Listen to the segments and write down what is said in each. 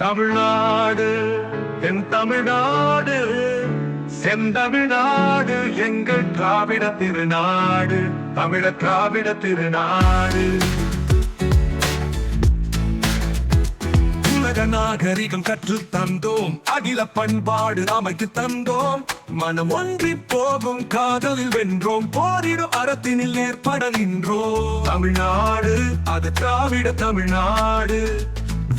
தமிழ்நாடு என் தமிழ்நாடு, செந்தமிழ்நாடு எங்கள் திராவிட திருநாடு, தமிழ திராவிட திருநாடு. உலக நாகரிகம் கற்று தந்தோம், அகில பண்பாடு அமைத்து தந்தோம், மனம் ஒன்றி போகும் காதலில் வென்றோம், போரிடும் அறத்தினில் ஏற்பட நின்றோம். தமிழ்நாடு அது திராவிட தமிழ்நாடு,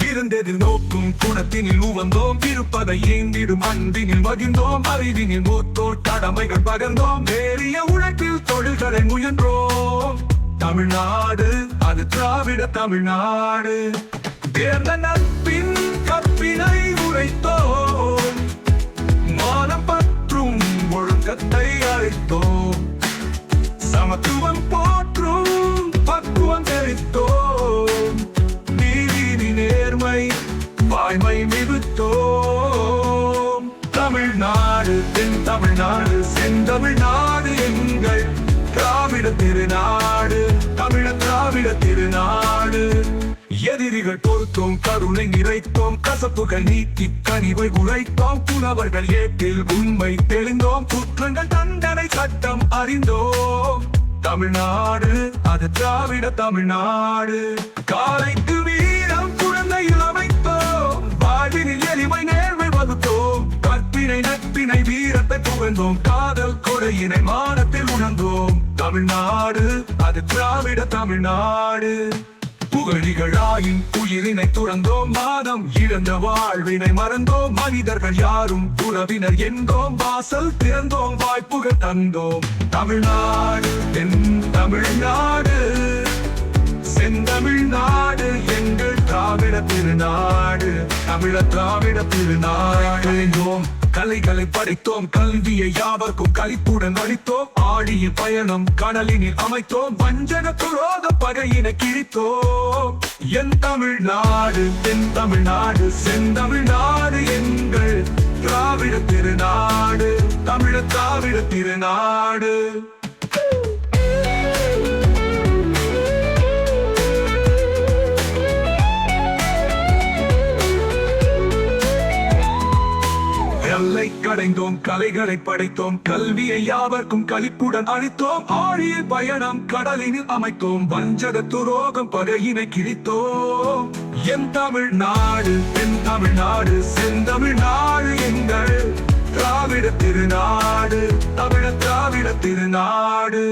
விருந்தெதில் நோக்கும் குணத்தினில் உவந்தோம், இருப்பதை ஏந்திடும் அன்பினில் மகிழ்ந்தோம், அறிவினில் மூத்தோர் கடமைகள் பகர்ந்தோம், வேறிய உழைப்பில் தொழில்களை முயன்றோம். தமிழ்நாடு அது திராவிட தமிழ்நாடு, தேர்ந்த நட்பின் கற்பினை உரைத்தோம், மானம் பற்றும் ஒழுக்கத்தை அழைத்தோம், சமத்துவம் போற்றும் பக்குவம் தெரித்தோம், நேர்மை வாய்மை மிகுத்தோம். தமிழ்நாடு தென் தமிழ்நாடு, செந்தமிழ்நாடு எங்கள் திராவிட திருநாடு, தமிழ திராவிட திருநாடு. எதிரிகள் பொறுத்தோம், கருணை நிறைத்தோம், கசப்புகள் நீக்கி கனிவை உரைத்தோம், புலவர்கள் ஏற்றில் உண்மை தெளிந்தோம், குற்றங்கள் தண்டனை சட்டம் அறிந்தோம். தமிழ்நாடு அது திராவிட தமிழ்நாடு, காலைக்கு வீரம் குழந்தையில் அமைத்தோம், வாழ்வினில் எளிமை நேர்மை வகுத்தோம், கற்பினை நட்பினை வீரத்தை புகழ்ந்தோம், காதல் கொடையினை மானத்தில் உணர்ந்தோம். தமிழ்நாடு அது திராவிட தமிழ்நாடு, புகழிகளாயின் உயிரினை துறந்தோம், மாதம் இழந்த வாழ்வினை மறந்தோம், மனிதர்கள் யாரும் உறவினர் என்றோம், வாசல் திறந்தோம், வாய்ப்புகள் தந்தோம். தமிழ்நாடு தென் தமிழ்நாடு, செந்தமிழ்நாடு எங்கள் திராவிட திருநாடு, தமிழ திராவிட திருநாடு. கலைகளை படைத்தோம், கல்வியை யாவர்க்கும் களிப்புடன் அளித்தோம், ஆடிய பயணம் கடலினில் அமைத்தோம், வஞ்சக துரோக பகையினை கிழித்தோம். என் தமிழ்நாடு தென் தமிழ்நாடு, செந்தமிழ்நாடு எங்கள் திராவிட திருநாடு, தமிழ திராவிட திருநாடு. எல்லை கடைந்தோம், கலைகளை படைத்தோம், கல்வியை யாவர்க்கும் களிப்புடன் அளித்தோம், ஆழிய பயணம் கடலினில் அமைத்தோம், வஞ்சக துரோகம் பகையினை கிழித்தோம். என் தமிழ்நாடு தென் தமிழ்நாடு, செந்தமிழ்நாடு எங்கள் திராவிட திருநாடு, தமிழ திராவிட திருநாடு.